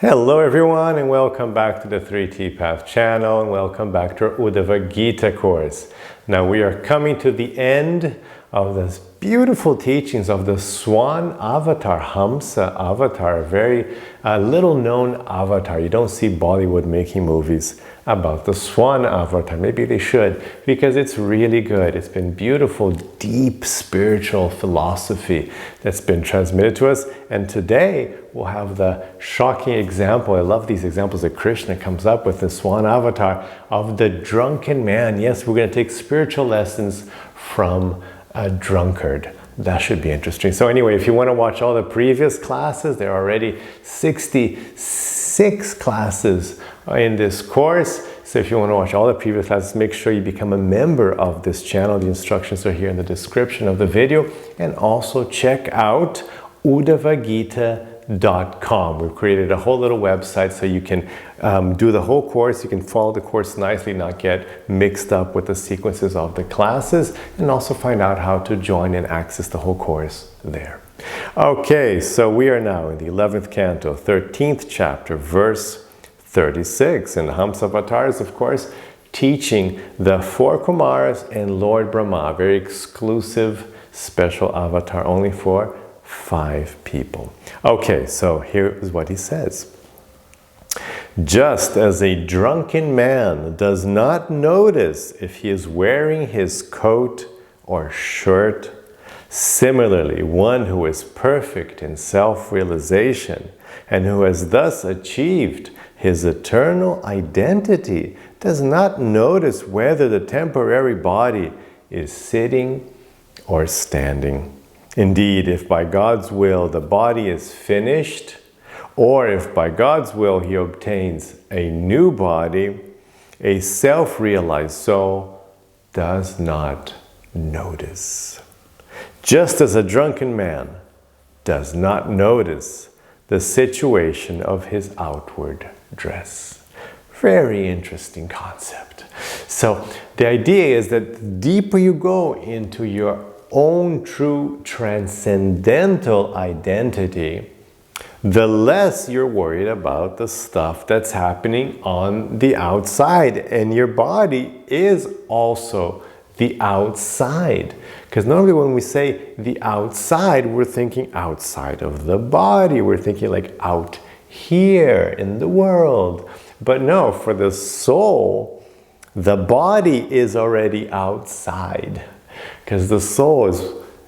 Hello everyone, and welcome back to the 3T Path channel, and welcome back to our Uddhava-gita course. Now we are coming to the end of this beautiful teachings of the Swan Avatar, Hamsa Avatar, a very little known avatar. You don't see Bollywood making movies about the Swan Avatar. Maybe they should, because it's really good. It's been beautiful, deep spiritual philosophy that's been transmitted to us. And today we'll have the shocking example. I love these examples that Krishna comes up with, the Swan Avatar of the drunken man. Yes, we're going to take spiritual lessons from a drunkard. That should be interesting. So anyway, if you want to watch all the previous classes, there are already 66 classes in this course. So if you want to watch all the previous classes, make sure you become a member of this channel. The instructions are here in the description of the video. And also check out Uddhava-gita.com. We've created a whole little website so you can do the whole course. You can follow the course nicely, not get mixed up with the sequences of the classes, and also find out how to join and access the whole course there. Okay, so we are now in the 11th canto, 13th chapter, verse 36. And Hamsa Avatar is, of course, teaching the four Kumaras and Lord Brahma, a very exclusive, special avatar only for 5 people. Okay, so here is what he says. Just as a drunken man does not notice if he is wearing his coat or shirt, similarly, one who is perfect in self-realization and who has thus achieved his eternal identity does not notice whether the temporary body is sitting or standing. Indeed, if by God's will the body is finished, or if by God's will he obtains a new body, a self-realized soul does not notice. Just as a drunken man does not notice the situation of his outward dress. Very interesting concept. So the idea is that the deeper you go into your own true transcendental identity, the less you're worried about the stuff that's happening on the outside. And your body is also the outside. Because normally when we say the outside, we're thinking outside of the body. We're thinking like out here in the world. But no, for the soul, the body is already outside. Because the soul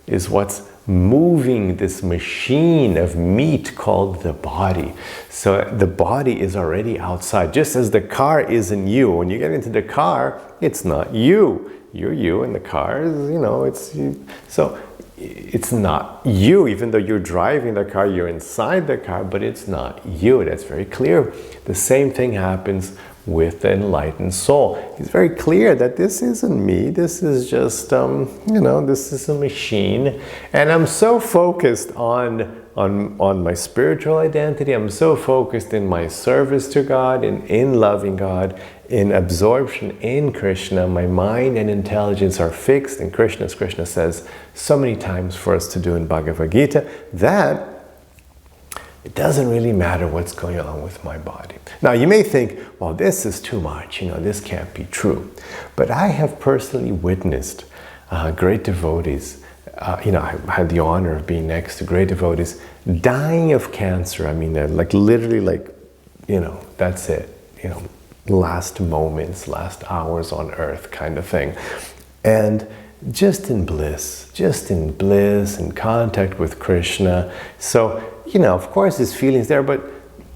is what's moving this machine of meat called the body. So the body is already outside. Just as the car isn't you. When you get into the car, it's not you. You're you, and the car is, it's you. So it's not you. Even though you're driving the car, you're inside the car, but it's not you. That's very clear. The same thing happens with the enlightened soul. It's very clear that this isn't me. This is just, this is a machine. And I'm so focused on my spiritual identity. I'm so focused in my service to God, in loving God, in absorption in Krishna. My mind and intelligence are fixed in Krishna, as Krishna says so many times for us to do in Bhagavad Gita, that it doesn't really matter what's going on with my body. Now, you may think, well, this is too much. This can't be true. But I have personally witnessed great devotees. I had the honor of being next to great devotees dying of cancer. I mean, they're literally that's it. Last moments, last hours on earth kind of thing. And just in bliss, in contact with Krishna. So, of course his feelings there, but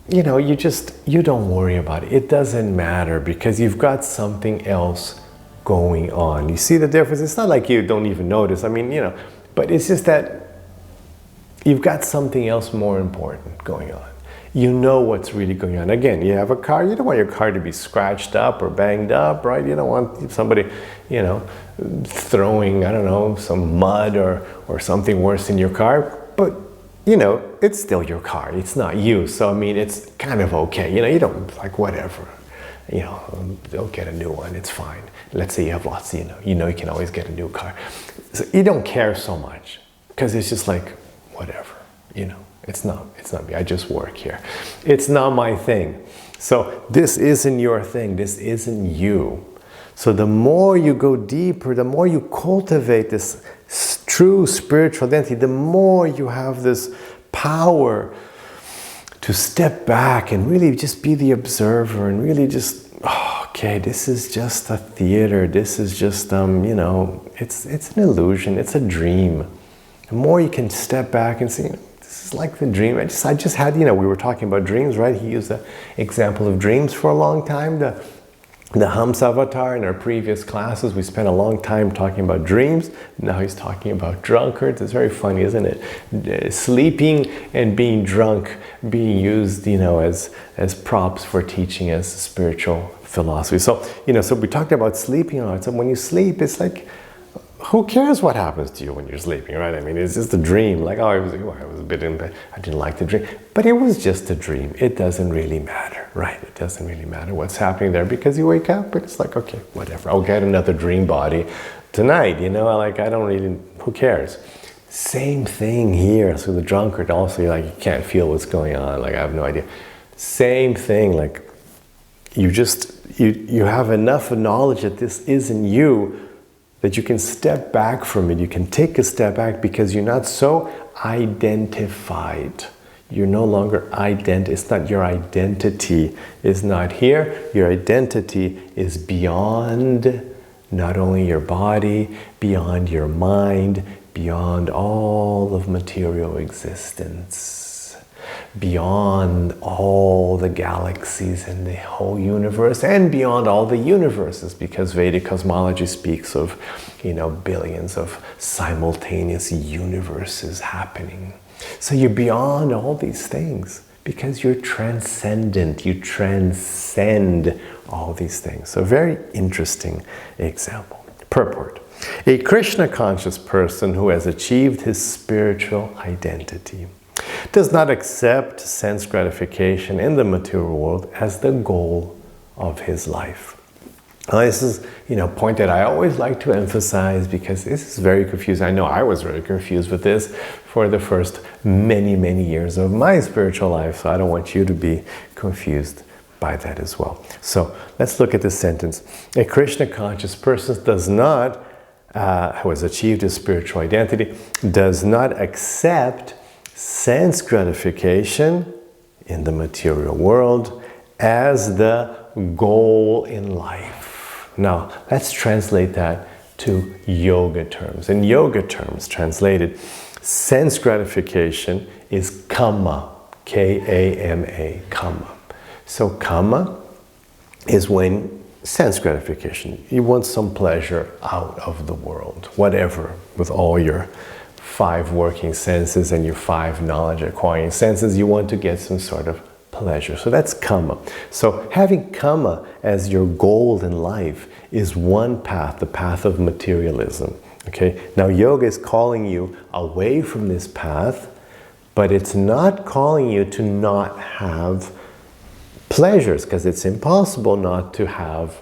you don't worry about it. It doesn't matter because you've got something else going on. You see the difference? It's not like you don't even notice. I mean, but it's just that you've got something else more important going on. You know what's really going on. Again, you have a car, you don't want your car to be scratched up or banged up, right? You don't want somebody, throwing, I don't know, some mud or something worse in your car. But, it's still your car. It's not you. So, I mean, it's kind of okay. You don't whatever. Don't get a new one. It's fine. Let's say you have lots, you can always get a new car. So you don't care so much because it's just whatever, It's not me. I just work here. It's not my thing. So this isn't your thing. This isn't you. So the more you go deeper, the more you cultivate this true spiritual identity, the more you have this power to step back and really just be the observer and really just, okay, this is just a theater. This is just, it's an illusion. It's a dream. The more you can step back and see, this is like the dream. I just had, we were talking about dreams, right? He used the example of dreams for a long time. The Avatar in our previous classes, we spent a long time talking about dreams. Now he's talking about drunkards. It's very funny, isn't it? Sleeping and being drunk being used, as props for teaching as spiritual philosophy. So, so we talked about sleeping a lot. So when you sleep, it's like, who cares what happens to you when you're sleeping, right? I mean, it's just a dream. Like, I was a bit in bed. I didn't like the dream. But it was just a dream. It doesn't really matter, right? It doesn't really matter what's happening there because you wake up and it's like, okay, whatever. I'll get another dream body tonight, I don't really, who cares? Same thing here. So the drunkard also, you can't feel what's going on. Like, I have no idea. Same thing. Like, you have enough knowledge that this isn't you, that you can step back from it. You can take a step back because you're not so identified. You're no longer it's not your identity is not here. Your identity is beyond not only your body, beyond your mind, beyond all of material existence, beyond all the galaxies and the whole universe, and beyond all the universes, because Vedic cosmology speaks of, billions of simultaneous universes happening. So you're beyond all these things because you're transcendent. You transcend all these things. So very interesting example. Purport. A Krishna conscious person who has achieved his spiritual identity does not accept sense gratification in the material world as the goal of his life. Now, this is, a point that I always like to emphasize because this is very confusing. I know I was very confused with this for the first many, many years of my spiritual life, so I don't want you to be confused by that as well. So let's look at this sentence. A Krishna conscious person does not, who has achieved his spiritual identity, does not accept sense gratification in the material world as the goal in life. Now, let's translate that to yoga terms. In yoga terms, translated, sense gratification is kama, K-A-M-A, kama. So kama is when sense gratification, you want some pleasure out of the world, whatever, with all your 5 working senses and your 5 knowledge acquiring senses, you want to get some sort of pleasure. So that's kama. So having kama as your goal in life is one path, the path of materialism. Okay. Now yoga is calling you away from this path, but it's not calling you to not have pleasures, because it's impossible not to have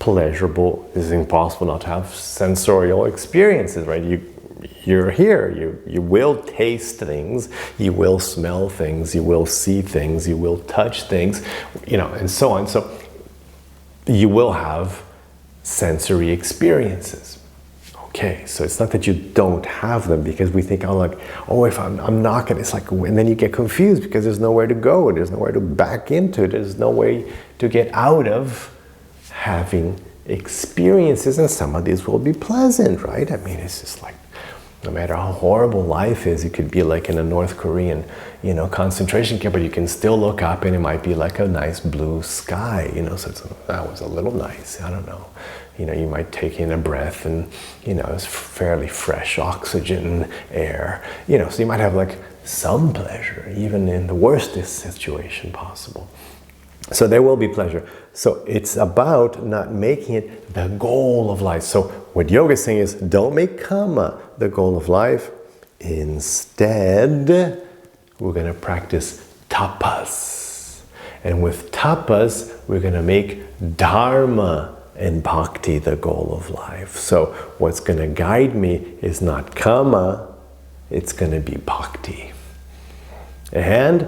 it's impossible not to have sensorial experiences, right? You're here, you will taste things, you will smell things, you will see things, you will touch things, and so on. So you will have sensory experiences. Okay, so it's not that you don't have them, because we think, if I'm not gonna, it's like, and then you get confused because there's nowhere to go, there's nowhere to back into, there's no way to get out of having experiences, and some of these will be pleasant, right? I mean, it's just like, no matter how horrible life is, it could be like in a North Korean, concentration camp, but you can still look up and it might be like a nice blue sky, so that was a little nice, I don't know. You might take in a breath and, it's fairly fresh oxygen air, so you might have like some pleasure, even in the worstest situation possible. So there will be pleasure. So it's about not making it the goal of life. So what yoga is saying is, don't make kama the goal of life. Instead, we're going to practice tapas. And with tapas, we're going to make dharma and bhakti the goal of life. So what's going to guide me is not kama, it's going to be bhakti. And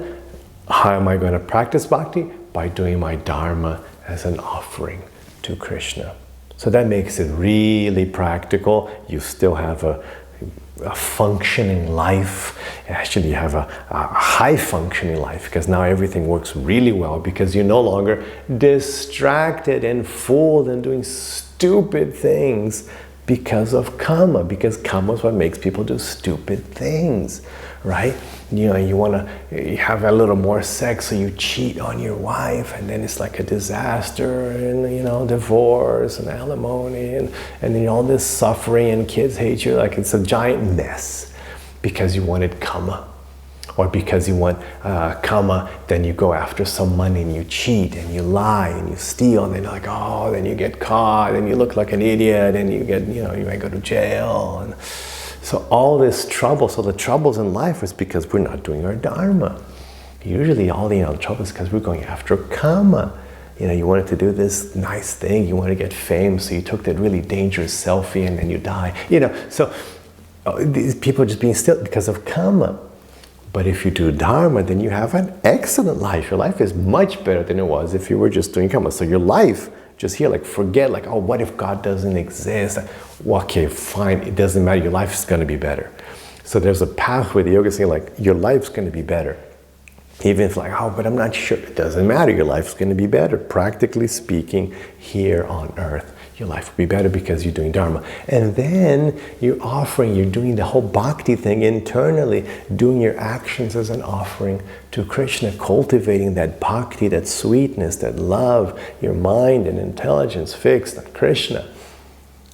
how am I going to practice bhakti? By doing my dharma as an offering to Krishna. So that makes it really practical. You still have a functioning life. Actually, you have a high functioning life, because now everything works really well, because you're no longer distracted and fooled and doing stupid things because of karma, because karma is what makes people do stupid things, right? You know, you want to have a little more sex, so you cheat on your wife, and then it's like a disaster, and you know, divorce and alimony, and then all this suffering, and kids hate you. Like, it's a giant mess because you wanted karma. Or because you want karma, then you go after some money and you cheat and you lie and you steal, and then like, oh, then you get caught and you look like an idiot, and you get, you know, you might go to jail. And so all this trouble, so the troubles in life is because we're not doing our dharma. Usually all the trouble is because we're going after karma. You know, you wanted to do this nice thing, you want to get fame, so you took that really dangerous selfie and then you die. You know, so these people are just being still because of karma. But if you do dharma, then you have an excellent life. Your life is much better than it was if you were just doing karma. So your life, just here, like, forget, like, oh, what if God doesn't exist? Well, okay, fine, it doesn't matter. Your life is going to be better. So there's a pathway, the yoga is saying, like, your life's going to be better. Even if, like, oh, but I'm not sure. It doesn't matter. Your life's going to be better. Practically speaking, here on earth, your life will be better because you're doing dharma. And then you're offering, you're doing the whole bhakti thing internally, doing your actions as an offering to Krishna, cultivating that bhakti, that sweetness, that love, your mind and intelligence fixed on Krishna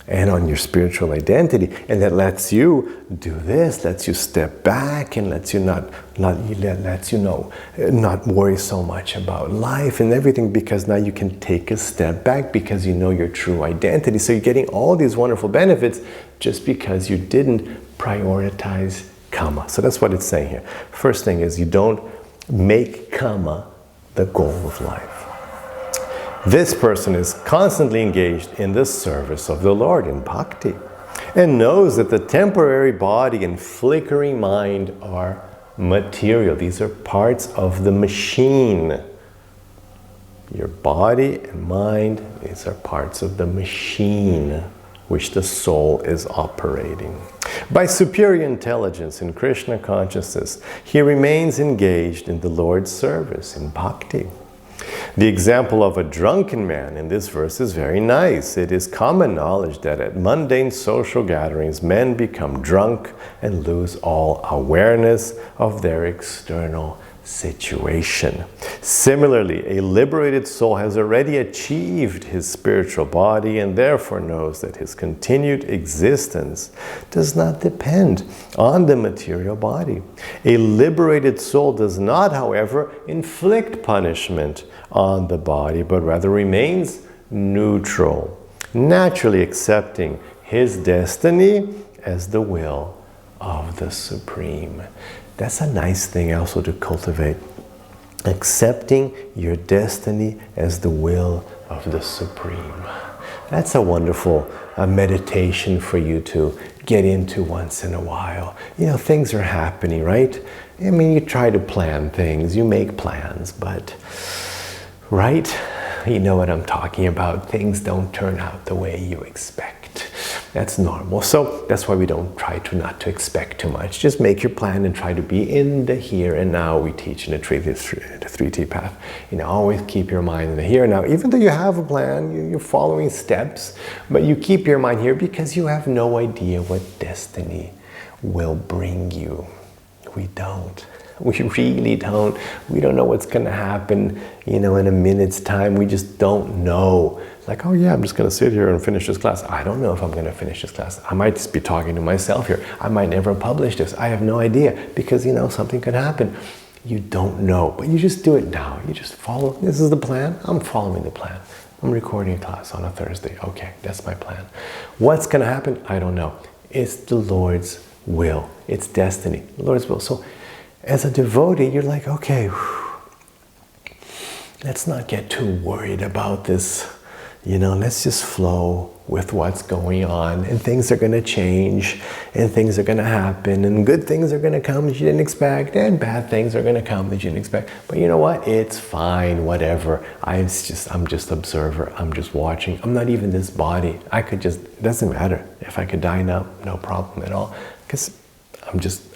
and on your spiritual identity. And that lets you do this, lets you step back, and lets you not worry so much about life and everything, because now you can take a step back because you know your true identity. So you're getting all these wonderful benefits just because you didn't prioritize karma. So that's what it's saying here. First thing is, you don't make karma the goal of life. This person is constantly engaged in the service of the Lord in bhakti, and knows that the temporary body and flickering mind are material. These are parts of the machine. Your body and mind, these are parts of the machine which the soul is operating. By superior intelligence in Krishna consciousness, he remains engaged in the Lord's service in bhakti. The example of a drunken man in this verse is very nice. It is common knowledge that at mundane social gatherings, men become drunk and lose all awareness of their external situation. Similarly, a liberated soul has already achieved his spiritual body and therefore knows that his continued existence does not depend on the material body. A liberated soul does not, however, inflict punishment on the body, but rather remains neutral, naturally accepting his destiny as the will of the Supreme. That's a nice thing also to cultivate. Accepting your destiny as the will of the Supreme. That's a wonderful meditation for you to get into once in a while. You know, things are happening, right? I mean, you try to plan things, you make plans, but, right? You know what I'm talking about. Things don't turn out the way you expect. That's normal. So that's why we don't try to not to expect too much. Just make your plan and try to be in the here and now. We teach in the 3T path. You know, always keep your mind in the here and now. Even though you have a plan, you're following steps, but you keep your mind here because you have no idea what destiny will bring you. We don't. We really don't. We don't know what's going to happen, you know, in a minute's time. We just don't know. Like, oh yeah, I'm just going to sit here and finish this class. I don't know if I'm going to finish this class. I might just be talking to myself here. I might never publish this. I have no idea because, you know, something could happen. You don't know, but you just do it now. You just follow. This is the plan. I'm following the plan. I'm recording a class on a Thursday. Okay, that's my plan. What's going to happen? I don't know. It's the Lord's will. It's destiny. The Lord's will. So as a devotee, you're like, okay, let's not get too worried about this, let's just flow with what's going on, and things are going to change, and things are going to happen, and good things are going to come that you didn't expect, and bad things are going to come that you didn't expect. But you know what? It's fine, whatever. I'm just observer. I'm just watching. I'm not even this body. It doesn't matter. If I could die now, no problem at all. Because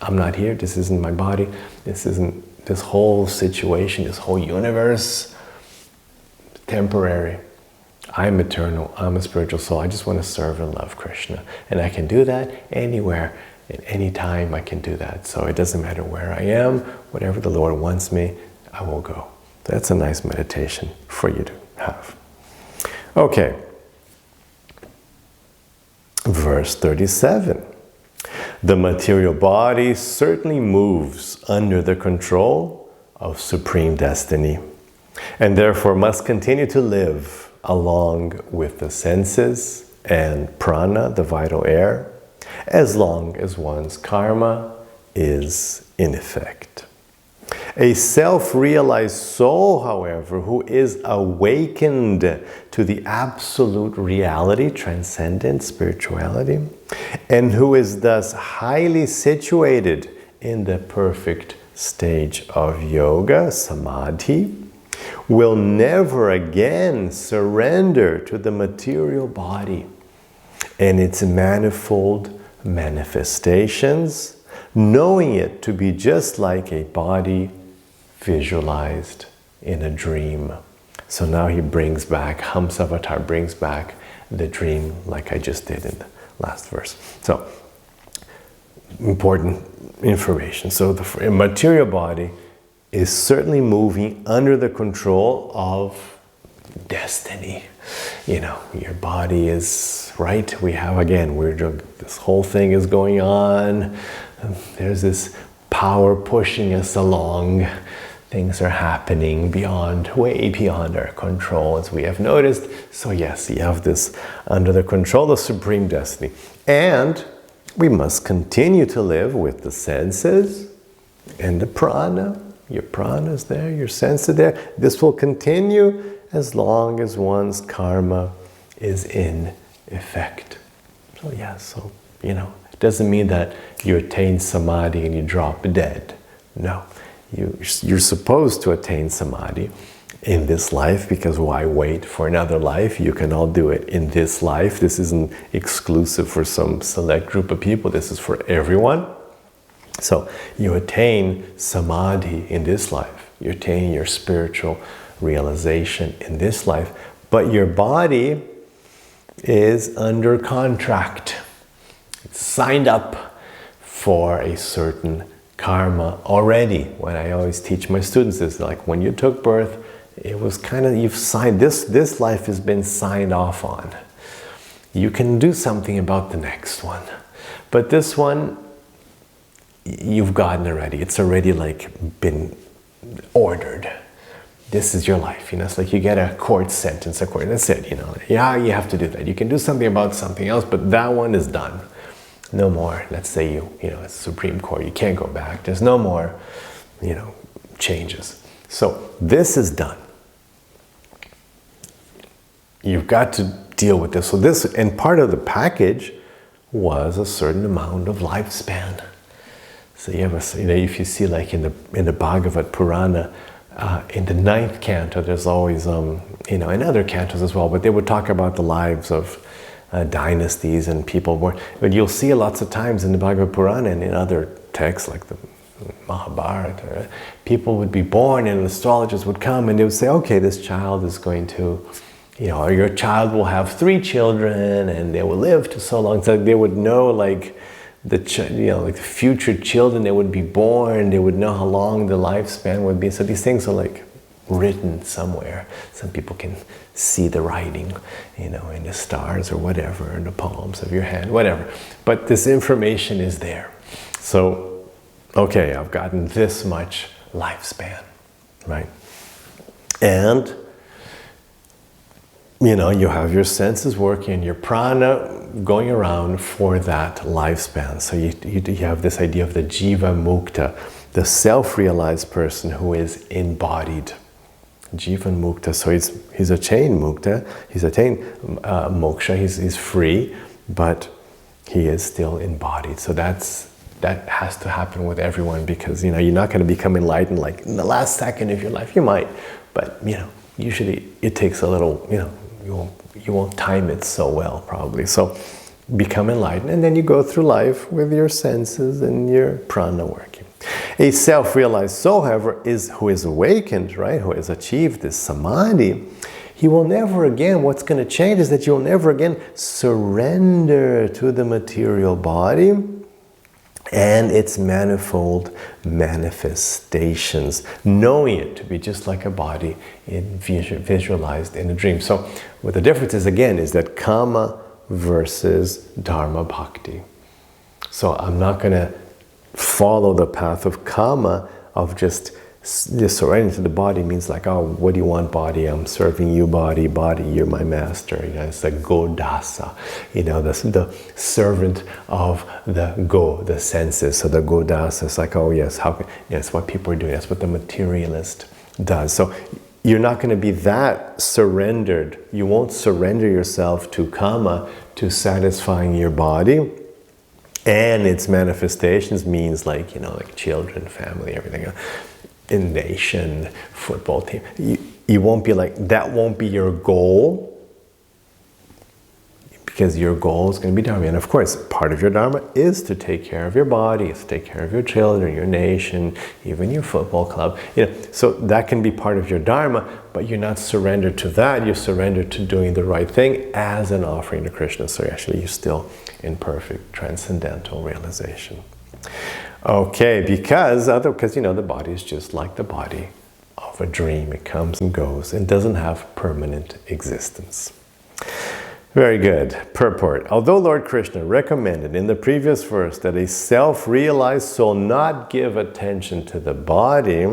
I'm not here. This isn't my body. This whole situation, this whole universe, temporary. I'm eternal, I'm a spiritual soul. I just want to serve and love Krishna. And I can do that anywhere, at any time I can do that. So it doesn't matter where I am, whatever the Lord wants me, I will go. That's a nice meditation for you to have. Okay. Verse 37. The material body certainly moves under the control of supreme destiny, and therefore must continue to live along with the senses and prana, the vital air, as long as one's karma is in effect. A self-realized soul, however, who is awakened to the absolute reality, transcendent spirituality, and who is thus highly situated in the perfect stage of yoga, samadhi, will never again surrender to the material body and its manifold manifestations, knowing it to be just like a body visualized in a dream. So now he brings back, Avatar brings back the dream like I just did in the last verse. So, important information. So the material body is certainly moving under the control of destiny. Your body is right. This whole thing is going on. There's this power pushing us along. Things are happening way beyond our control, as we have noticed. So yes, you have this under the control of supreme destiny. And we must continue to live with the senses and the prana. Your prana is there, your sense is there. This will continue as long as one's karma is in effect. So it doesn't mean that you attain samadhi and you drop dead. No, you're supposed to attain samadhi in this life, because why wait for another life? You can all do it in this life. This isn't exclusive for some select group of people. This is for everyone. So you attain samadhi in this life. You attain your spiritual realization in this life. But your body is under contract. It's signed up for a certain karma already. When I always teach my students this, like when you took birth, it was you've signed, this life has been signed off on. You can do something about the next one. But this one, you've gotten already. It's already been ordered. This is your life. It's like you get a court sentence, that's it. Yeah, you have to do that. You can do something about something else, but that one is done. No more. Let's say it's Supreme Court. You can't go back. There's no more, changes. So this is done. You've got to deal with this. So and part of the package was a certain amount of lifespan. So you have if you see in the Bhagavad Purana, in the 9th canto, there's always, in other cantos as well, but they would talk about the lives of dynasties and people born. But you'll see lots of times in the Bhagavad Purana and in other texts like the Mahabharata, people would be born and astrologers would come and they would say, okay, this child is going to, or your child will have 3 children and they will live to so long. So they would know the future children that would be born, they would know how long the lifespan would be. So these things are written somewhere. Some people can see the writing, in the stars or whatever, in the palms of your hand, whatever. But this information is there. So, okay, I've gotten this much lifespan, right? And you have your senses working, your prana going around for that lifespan. So you have this idea of the jiva mukta, the self-realized person who is embodied. Jivan mukta, so he's attained mukta, he's attained moksha, he's free, but he is still embodied. So that has to happen with everyone, because you're not going to become enlightened like in the last second of your life. You might, but usually it takes a little, you won't time it so well probably. So become enlightened, and then you go through life with your senses and your prana working. A self-realized soul, however, who is awakened, right, who has achieved this samadhi, he will never again, what's going to change is that you'll never again surrender to the material body and its manifold manifestations, knowing it to be just like a body visualized in a dream. So what the difference is, again, is that kama versus dharma bhakti. So I'm not going to follow the path of kama, of just surrendering to the body. Means like, oh, what do you want, body? I'm serving you, body, you're my master. It's like godasa, the servant of the go, the senses. So the godasa is like, oh yes, that's what people are doing. That's what the materialist does. So you're not going to be that surrendered. You won't surrender yourself to kama, to satisfying your body and its manifestations, means like, like children, family, everything, in nation, football team. You won't be like, that won't be your goal, because your goal is going to be dharma. And of course, part of your dharma is to take care of your body, is to take care of your children, your nation, even your football club. So that can be part of your dharma, but you're not surrendered to that. You're surrendered to doing the right thing as an offering to Krishna. So actually, you're still in perfect transcendental realization. Okay, because the body is just like the body of a dream. It comes and goes and doesn't have permanent existence. Very good. Purport. Although Lord Krishna recommended in the previous verse that a self-realized soul not give attention to the body,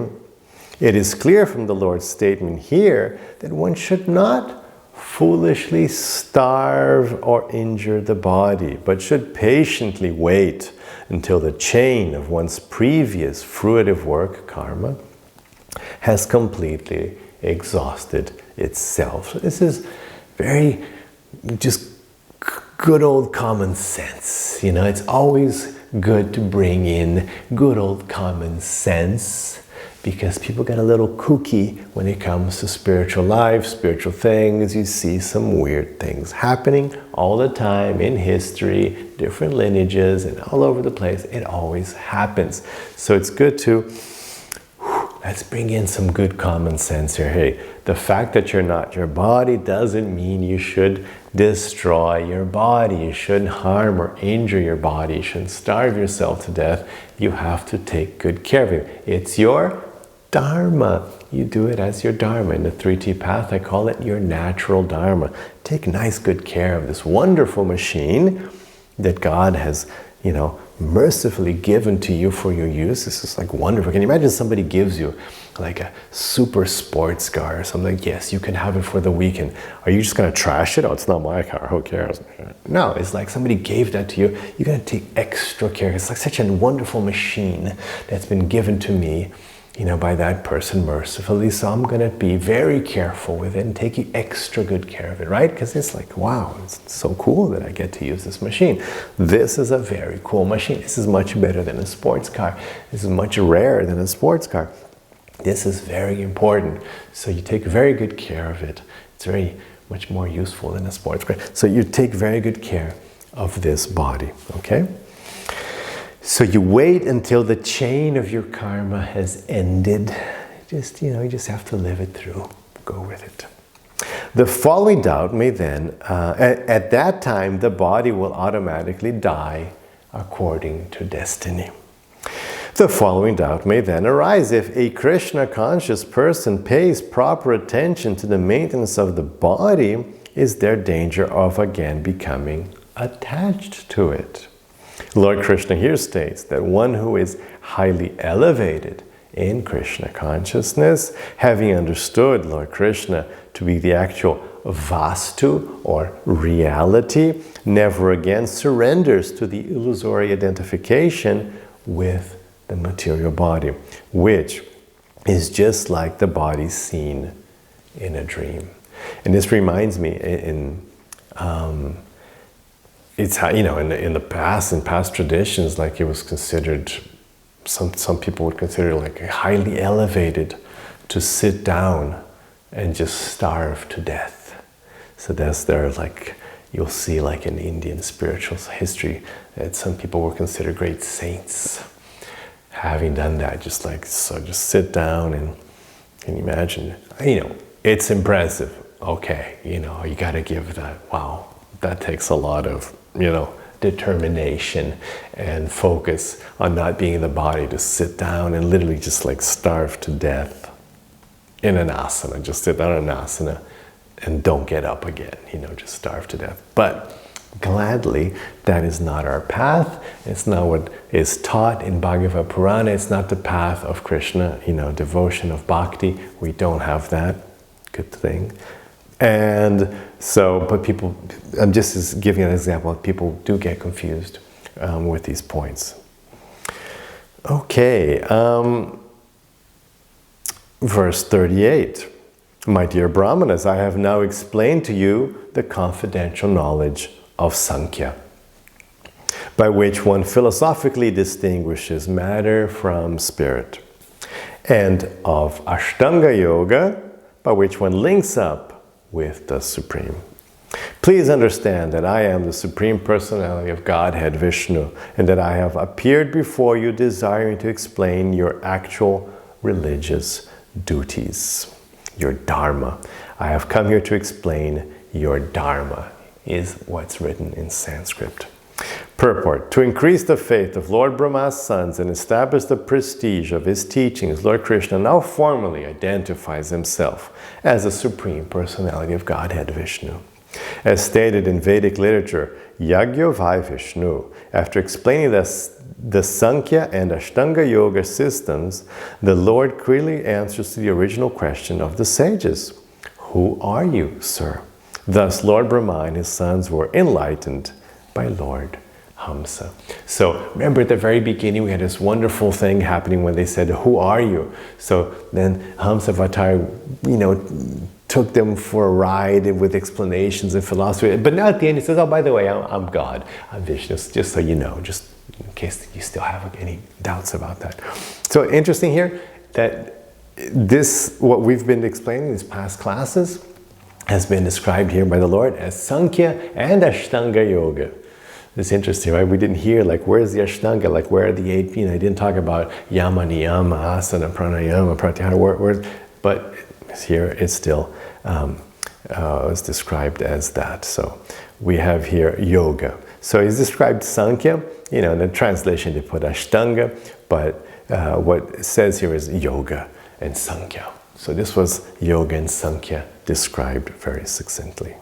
it is clear from the Lord's statement here that one should not foolishly starve or injure the body, but should patiently wait until the chain of one's previous fruitive work, karma, has completely exhausted itself. So this is very just good old common sense. It's always good to bring in good old common sense, because people get a little kooky when it comes to spiritual life, spiritual things. You see some weird things happening all the time in history, different lineages, and all over the place. It always happens. So it's good to, let's bring in some good common sense here. Hey, the fact that you're not your body doesn't mean you should destroy your body. You shouldn't harm or injure your body. You shouldn't starve yourself to death. You have to take good care of it. It's your dharma. You do it as your dharma. In the 3T path, I call it your natural dharma. Take nice, good care of this wonderful machine that God has, mercifully given to you for your use. This is like wonderful. Can you imagine somebody gives you like a super sports car or something? Like, yes, you can have it for the weekend. Are you just going to trash it? Oh, it's not my car. Who cares? No, it's like somebody gave that to you. You're going to take extra care. It's like such a wonderful machine that's been given to me, by that person mercifully. So I'm going to be very careful with it and taking extra good care of it, right? Because it's like, wow, it's so cool that I get to use this machine. This is a very cool machine. This is much better than a sports car. This is much rarer than a sports car. This is very important. So you take very good care of it. It's very much more useful than a sports car. So you take very good care of this body, okay? So you wait until the chain of your karma has ended. You just have to live it through. Go with it. The following doubt may then, at that time, the body will automatically die according to destiny. The following doubt may then arise: if a Krishna conscious person pays proper attention to the maintenance of the body, is there danger of again becoming attached to it? Lord Krishna here states that one who is highly elevated in Krishna consciousness, having understood Lord Krishna to be the actual vastu or reality, never again surrenders to the illusory identification with the material body, which is just like the body seen in a dream. And this reminds me it's how, in the past, in past traditions, like it was considered, some people would consider like highly elevated to sit down and just starve to death. So that's there, like, you'll see like in Indian spiritual history that some people were considered great saints having done that, just sit down and can you imagine, it's impressive. Okay, you got to give that, wow, that takes a lot of, determination and focus on not being in the body to sit down and literally just like starve to death in an asana, just sit down in an asana and don't get up again, just starve to death. But gladly, that is not our path. It's not what is taught in Bhagavad Purana. It's not the path of Krishna, devotion of bhakti. We don't have that. Good thing. And so, but people, I'm just giving an example, people do get confused with these points. Okay, verse 38. My dear Brahmanas, I have now explained to you the confidential knowledge of Sankhya, by which one philosophically distinguishes matter from spirit, and of Ashtanga Yoga, by which one links up with the Supreme. Please understand that I am the Supreme Personality of Godhead, Vishnu, and that I have appeared before you desiring to explain your actual religious duties, your dharma. I have come here to explain your dharma, is what's written in Sanskrit. Purport: to increase the faith of Lord Brahma's sons and establish the prestige of his teachings, Lord Krishna now formally identifies himself as the Supreme Personality of Godhead, Vishnu. As stated in Vedic literature, Yagyovai Vishnu, after explaining the Sankhya and Ashtanga Yoga systems, the Lord clearly answers to the original question of the sages. Who are you, sir? Thus, Lord Brahma and his sons were enlightened by Lord Hamsa. So remember at the very beginning we had this wonderful thing happening when they said, who are you? So then Hamsa Avatar, took them for a ride with explanations and philosophy. But now at the end he says, oh, by the way, I'm God, I'm Vishnu, just so you know, just in case you still have any doubts about that. So interesting here that this, what we've been explaining in these past classes, has been described here by the Lord as Sankhya and Ashtanga Yoga. It's interesting, right? We didn't hear, like, where's the Ashtanga? Like, where are the 8, I didn't talk about Yama, Niyama, Asana, Pranayama, Pratyahara, but here it's still it's described as that. So we have here yoga. So he's described Sankhya, in the translation they put Ashtanga, but what it says here is yoga and Sankhya. So this was yoga and Sankhya described very succinctly.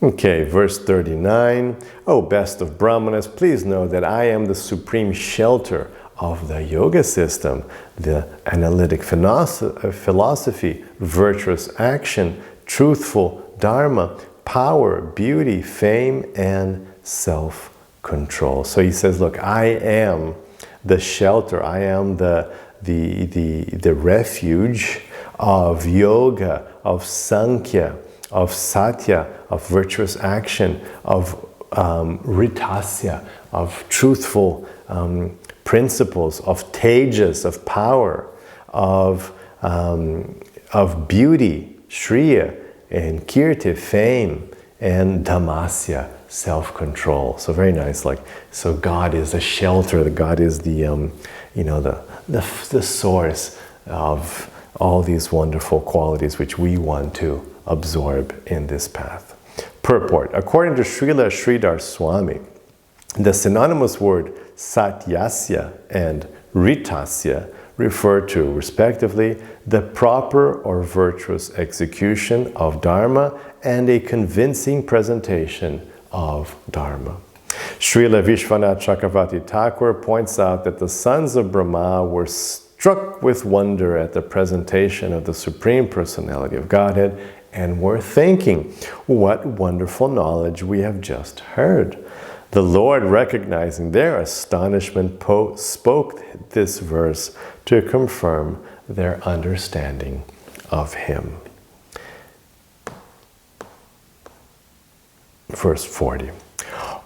Okay, verse 39. O best of Brahmanas, please know that I am the supreme shelter of the yoga system, the analytic philosophy, virtuous action, truthful dharma, power, beauty, fame, and self-control. So he says, look, I am the shelter, I am the refuge of yoga, of Sankhya, of Satya, of virtuous action, of Ritasya, of truthful principles, of Tejas, of power, of beauty, Shriya, and Kirti, fame, and Dhammasya, self-control. So very nice. So God is the shelter. God is the the source of all these wonderful qualities which we want to absorb in this path. Purport: according to Srila Sridhar Swami, the synonymous word Satyasya and Ritasya refer to, respectively, the proper or virtuous execution of Dharma and a convincing presentation of Dharma. Srila Vishwanath Chakravarti Thakur points out that the sons of Brahma were struck with wonder at the presentation of the Supreme Personality of Godhead and were thinking, what wonderful knowledge we have just heard. The Lord, recognizing their astonishment, spoke this verse to confirm their understanding of Him. verse 40.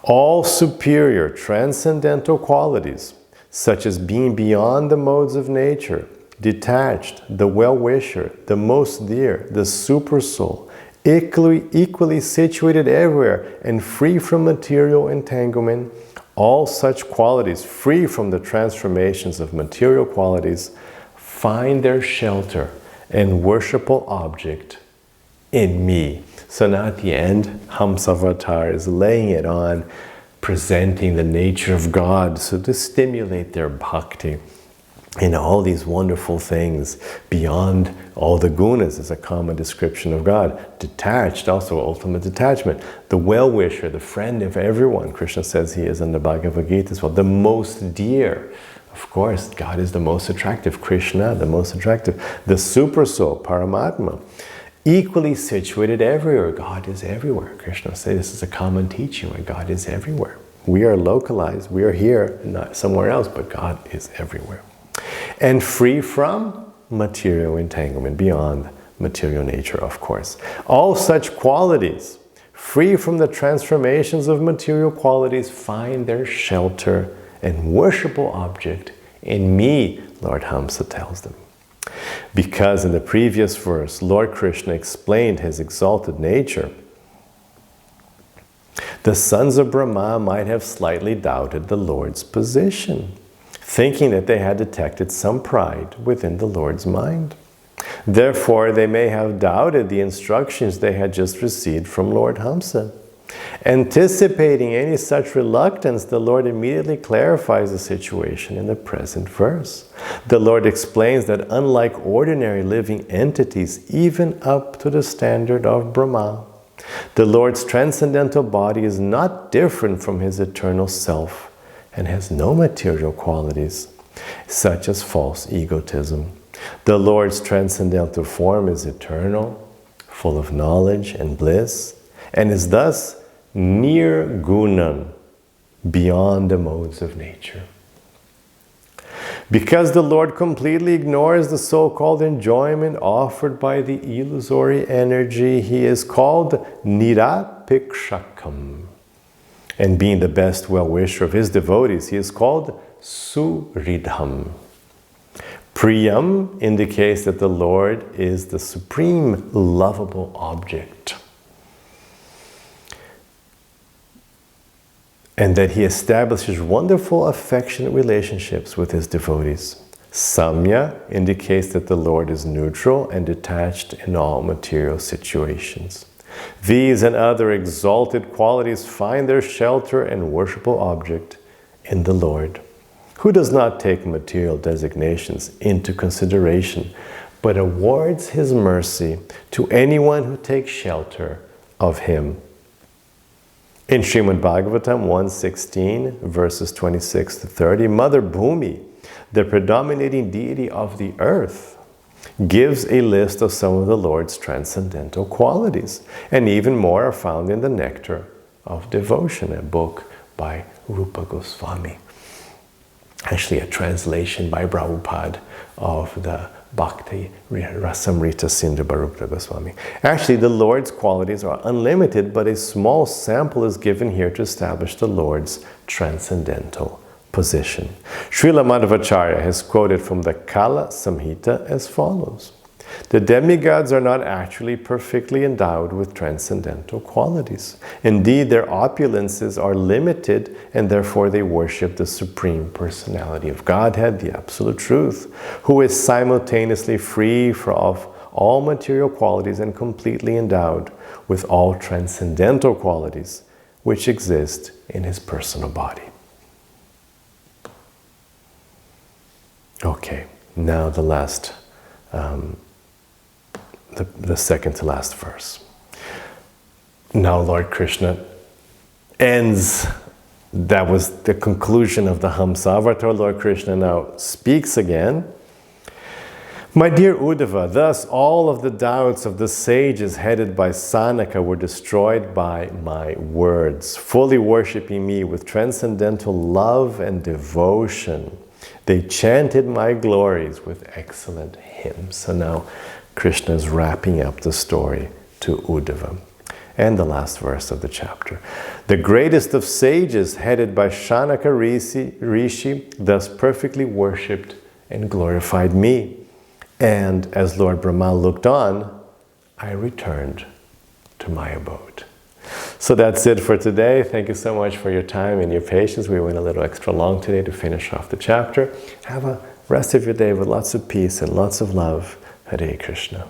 All superior transcendental qualities, such as being beyond the modes of nature, detached, the well-wisher, the most dear, the super-soul, equally situated everywhere and free from material entanglement, all such qualities, free from the transformations of material qualities, find their shelter and worshipful object in me. So now at the end, Uddhava-gita is laying it on, presenting the nature of God, so to stimulate their bhakti in all these wonderful things beyond all the gunas is a common description of God. Detached, also ultimate detachment. The well-wisher, the friend of everyone. Krishna says he is in the Bhagavad-gita as well. The most dear. Of course, God is the most attractive. Krishna, the most attractive. The super soul, Paramatma. Equally situated everywhere. God is everywhere. Krishna says this is a common teaching where God is everywhere. We are localized. We are here, not somewhere else, but God is everywhere. And free from material entanglement, beyond material nature, of course. All such qualities, free from the transformations of material qualities, find their shelter and worshipful object in me, Lord Hamsa tells them. Because in the previous verse, Lord Krishna explained his exalted nature, the sons of Brahma might have slightly doubted the Lord's position, thinking that they had detected some pride within the Lord's mind. Therefore, they may have doubted the instructions they had just received from Lord Hamsa. Anticipating any such reluctance, the Lord immediately clarifies the situation in the present verse. The Lord explains that unlike ordinary living entities, even up to the standard of Brahma, the Lord's transcendental body is not different from his eternal self and has no material qualities, such as false egotism. The Lord's transcendental form is eternal, full of knowledge and bliss, and is thus near gunan, beyond the modes of nature. Because the Lord completely ignores the so-called enjoyment offered by the illusory energy, he is called nirapikshakam. And being the best well-wisher of his devotees, he is called suridham. Priyam indicates that the Lord is the supreme lovable object, and that he establishes wonderful affectionate relationships with his devotees. Samya indicates that the Lord is neutral and detached in all material situations. These and other exalted qualities find their shelter and worshipful object in the Lord, who does not take material designations into consideration, but awards his mercy to anyone who takes shelter of him. In Srimad Bhagavatam 1:16, verses 26 to 30, Mother Bhumi, the predominating deity of the earth, gives a list of some of the Lord's transcendental qualities, and even more are found in the Nectar of Devotion, a book by Rupa Goswami. Actually, a translation by Prabhupada of the Bhakti Rasamrita Sindhu by Rupa Goswami. Actually, the Lord's qualities are unlimited, but a small sample is given here to establish the Lord's transcendental position. Srila Madhvacharya has quoted from the Kala Samhita as follows. The demigods are not actually perfectly endowed with transcendental qualities. Indeed, their opulences are limited, and therefore they worship the Supreme Personality of Godhead, the Absolute Truth, who is simultaneously free of all material qualities and completely endowed with all transcendental qualities which exist in his personal body. Okay, now the last the second to last verse. Now Lord Krishna ends, that was the conclusion of the Uddhava-gita. Lord Krishna now speaks again. My dear Uddhava, thus all of the doubts of the sages headed by Sanaka were destroyed by my words, fully worshipping me with transcendental love and devotion. They chanted my glories with excellent hymns. So now Krishna is wrapping up the story to Uddhava. And the last verse of the chapter. The greatest of sages, headed by Shanaka Rishi, thus perfectly worshipped and glorified me. And as Lord Brahma looked on, I returned to my abode. So that's it for today. Thank you so much for your time and your patience. We went a little extra long today to finish off the chapter. Have a rest of your day with lots of peace and lots of love. Hare Krishna.